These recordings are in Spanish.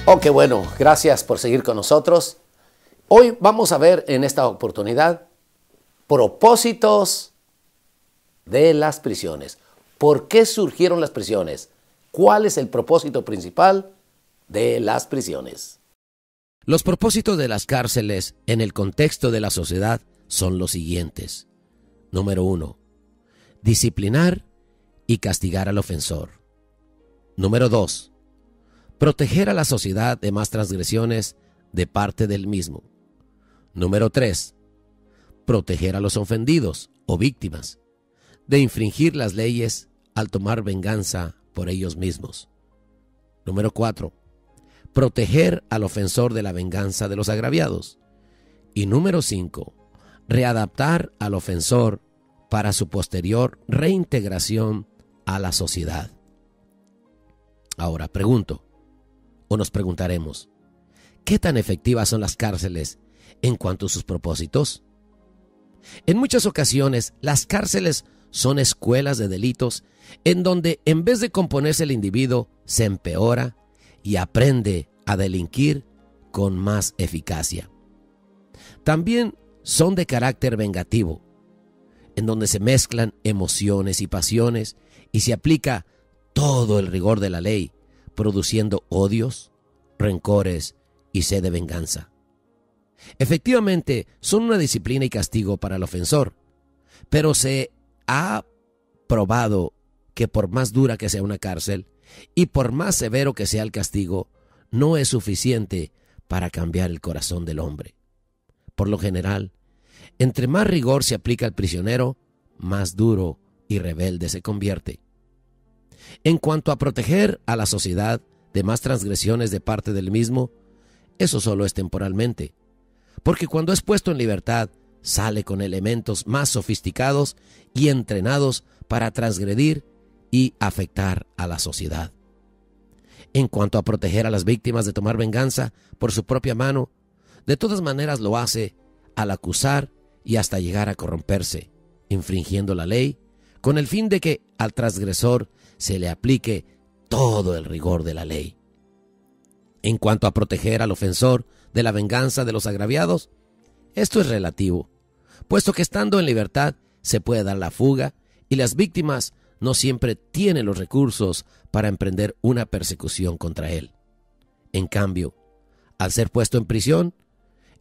Oh, qué bueno. Gracias por seguir con nosotros. Hoy vamos a ver en esta oportunidad propósitos de las prisiones. ¿Por qué surgieron las prisiones? ¿Cuál es el propósito principal de las prisiones? Los propósitos de las cárceles en el contexto de la sociedad son los siguientes. Número 1. Disciplinar y castigar al ofensor. Número 2. Proteger a la sociedad de más transgresiones de parte del mismo. Número 3. Proteger a los ofendidos o víctimas de infringir las leyes al tomar venganza por ellos mismos. Número 4. Proteger al ofensor de la venganza de los agraviados. Y número 5. Readaptar al ofensor para su posterior reintegración a la sociedad. Ahora pregunto, o nos preguntaremos, ¿qué tan efectivas son las cárceles en cuanto a sus propósitos? En muchas ocasiones, las cárceles son escuelas de delitos en donde en vez de componerse el individuo, se empeora y aprende a delinquir con más eficacia. También son de carácter vengativo, en donde se mezclan emociones y pasiones y se aplica todo el rigor de la ley, produciendo odios, rencores y sed de venganza. Efectivamente, son una disciplina y castigo para el ofensor, pero se ha probado que por más dura que sea una cárcel y por más severo que sea el castigo, no es suficiente para cambiar el corazón del hombre. Por lo general, entre más rigor se aplica al prisionero, más duro y rebelde se convierte. En cuanto a proteger a la sociedad de más transgresiones de parte del mismo, eso solo es temporalmente, porque cuando es puesto en libertad, sale con elementos más sofisticados y entrenados para transgredir y afectar a la sociedad. En cuanto a proteger a las víctimas de tomar venganza por su propia mano, de todas maneras lo hace al acusar y hasta llegar a corromperse, infringiendo la ley, con el fin de que al transgresor se le aplique todo el rigor de la ley. En cuanto a proteger al ofensor de la venganza de los agraviados, esto es relativo, puesto que estando en libertad se puede dar la fuga y las víctimas no siempre tienen los recursos para emprender una persecución contra él. En cambio, al ser puesto en prisión,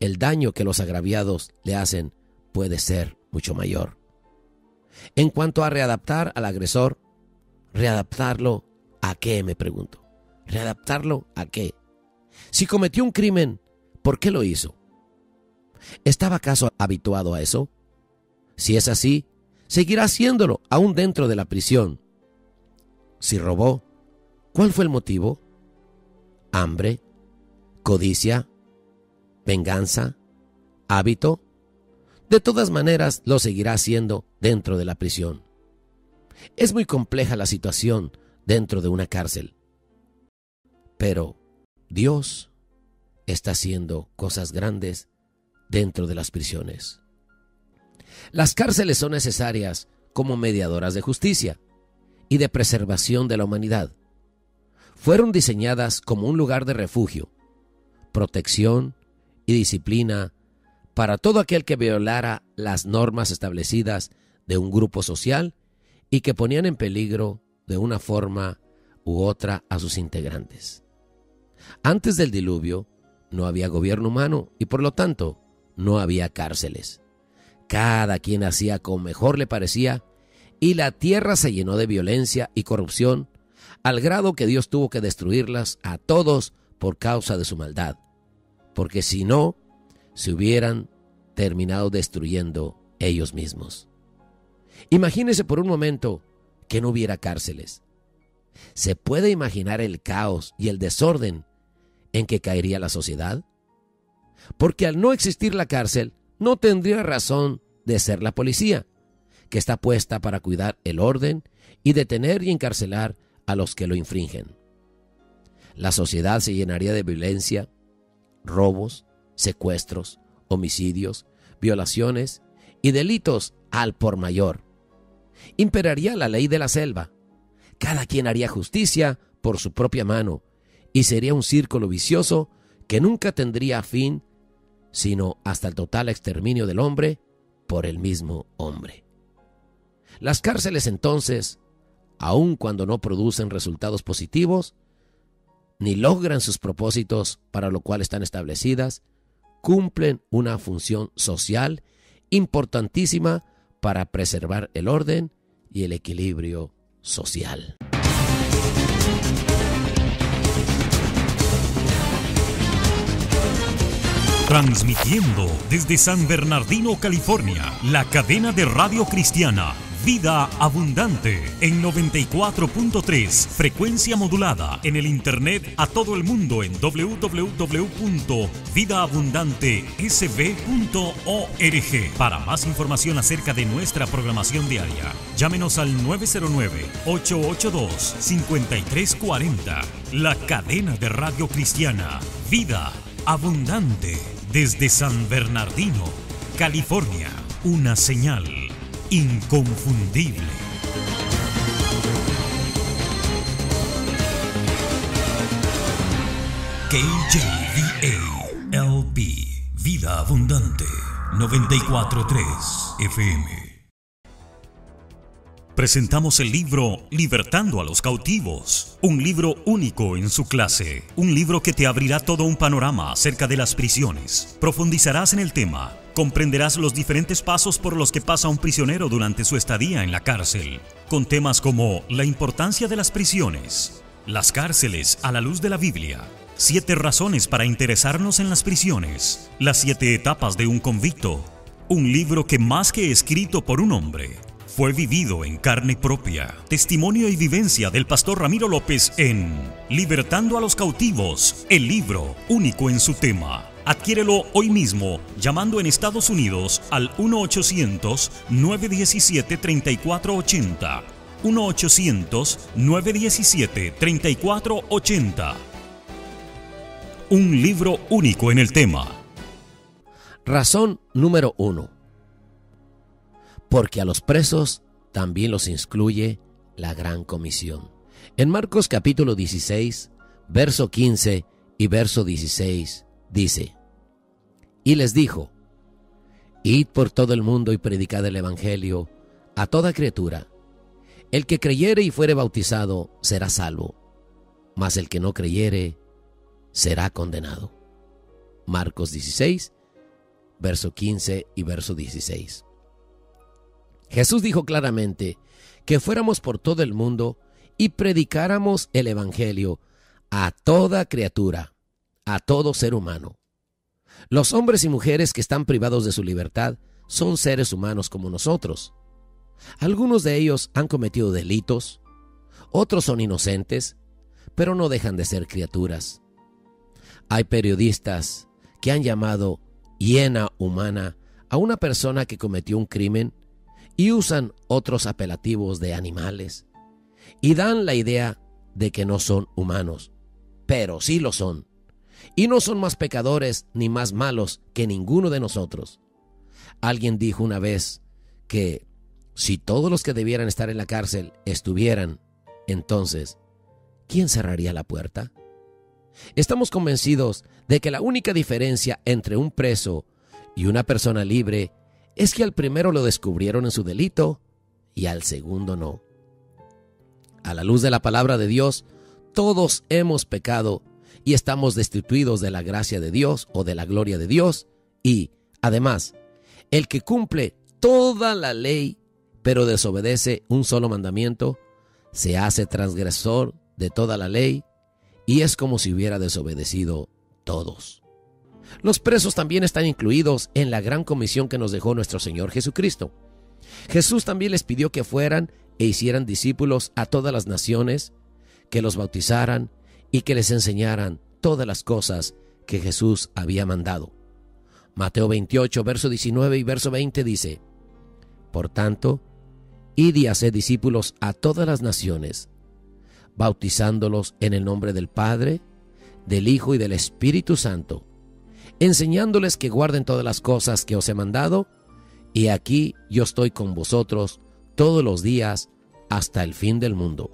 el daño que los agraviados le hacen puede ser mucho mayor. En cuanto a readaptar al agresor, ¿readaptarlo a qué, me pregunto? ¿Readaptarlo a qué? Si cometió un crimen, ¿por qué lo hizo? ¿Estaba acaso habituado a eso? Si es así, seguirá haciéndolo aún dentro de la prisión. Si robó, ¿cuál fue el motivo? ¿Hambre? ¿Codicia? ¿Venganza? ¿Hábito? De todas maneras, lo seguirá haciendo dentro de la prisión. Es muy compleja la situación dentro de una cárcel. Pero Dios está haciendo cosas grandes dentro de las prisiones. Las cárceles son necesarias como mediadoras de justicia y de preservación de la humanidad. Fueron diseñadas como un lugar de refugio, protección y disciplina para todo aquel que violara las normas establecidas de un grupo social y que ponían en peligro de una forma u otra a sus integrantes. Antes del diluvio no había gobierno humano y por lo tanto no había cárceles. Cada quien hacía como mejor le parecía y la tierra se llenó de violencia y corrupción al grado que Dios tuvo que destruirlas a todos por causa de su maldad, porque si no, se hubieran terminado destruyendo ellos mismos. Imagínese por un momento que no hubiera cárceles. ¿Se puede imaginar el caos y el desorden en que caería la sociedad? Porque al no existir la cárcel, no tendría razón de ser la policía, que está puesta para cuidar el orden y detener y encarcelar a los que lo infringen. La sociedad se llenaría de violencia, robos, secuestros, homicidios, violaciones y delitos al por mayor. Imperaría la ley de la selva. Cada quien haría justicia por su propia mano y sería un círculo vicioso que nunca tendría fin, sino hasta el total exterminio del hombre por el mismo hombre. Las cárceles entonces, aun cuando no producen resultados positivos, ni logran sus propósitos para lo cual están establecidas, cumplen una función social importantísima para preservar el orden y el equilibrio social. Transmitiendo desde San Bernardino, California, la cadena de radio cristiana Vida Abundante en 94.3, frecuencia modulada, en el internet a todo el mundo en www.vidaabundantesb.org. Para más información acerca de nuestra programación diaria, llámenos al 909-882-5340. La cadena de radio cristiana Vida Abundante desde San Bernardino, California, una señal inconfundible. KJVA-LP, Vida Abundante, 94.3 FM. Presentamos el libro Libertando a los Cautivos, un libro único en su clase, un libro que te abrirá todo un panorama acerca de las prisiones. Profundizarás en el tema, comprenderás los diferentes pasos por los que pasa un prisionero durante su estadía en la cárcel, con temas como la importancia de las prisiones, las cárceles a la luz de la Biblia, 7 razones para interesarnos en las prisiones, las 7 etapas de un convicto, un libro que más que escrito por un hombre, fue vivido en carne propia. Testimonio y vivencia del pastor Ramiro López en Libertando a los Cautivos, el libro único en su tema. Adquiérelo hoy mismo llamando en Estados Unidos al 1-800-917-3480. 1-800-917-3480. Un libro único en el tema. Razón número 1. Porque a los presos también los incluye la gran comisión. En Marcos capítulo 16, verso 15 y verso 16, dice: Y les dijo: Id por todo el mundo y predicad el evangelio a toda criatura. El que creyere y fuere bautizado será salvo, mas el que no creyere será condenado. Marcos 16, verso 15 y verso 16. Jesús dijo claramente que fuéramos por todo el mundo y predicáramos el evangelio a toda criatura, a todo ser humano. Los hombres y mujeres que están privados de su libertad son seres humanos como nosotros. Algunos de ellos han cometido delitos, otros son inocentes, pero no dejan de ser criaturas. Hay periodistas que han llamado hiena humana a una persona que cometió un crimen y usan otros apelativos de animales y dan la idea de que no son humanos, pero sí lo son, y no son más pecadores ni más malos que ninguno de nosotros. Alguien dijo una vez que si todos los que debieran estar en la cárcel estuvieran, entonces, ¿quién cerraría la puerta? Estamos convencidos de que la única diferencia entre un preso y una persona libre es que al primero lo descubrieron en su delito y al segundo no. A la luz de la palabra de Dios, todos hemos pecado y estamos destituidos de la gracia de Dios o de la gloria de Dios, y, además, el que cumple toda la ley pero desobedece un solo mandamiento, se hace transgresor de toda la ley y es como si hubiera desobedecido todos. Los presos también están incluidos en la gran comisión que nos dejó nuestro Señor Jesucristo. Jesús también les pidió que fueran e hicieran discípulos a todas las naciones, que los bautizaran y que les enseñaran todas las cosas que Jesús había mandado. Mateo 28, verso 19 y verso 20 dice: Por tanto, id y haced discípulos a todas las naciones, bautizándolos en el nombre del Padre, del Hijo y del Espíritu Santo, enseñándoles que guarden todas las cosas que os he mandado, y aquí yo estoy con vosotros todos los días hasta el fin del mundo.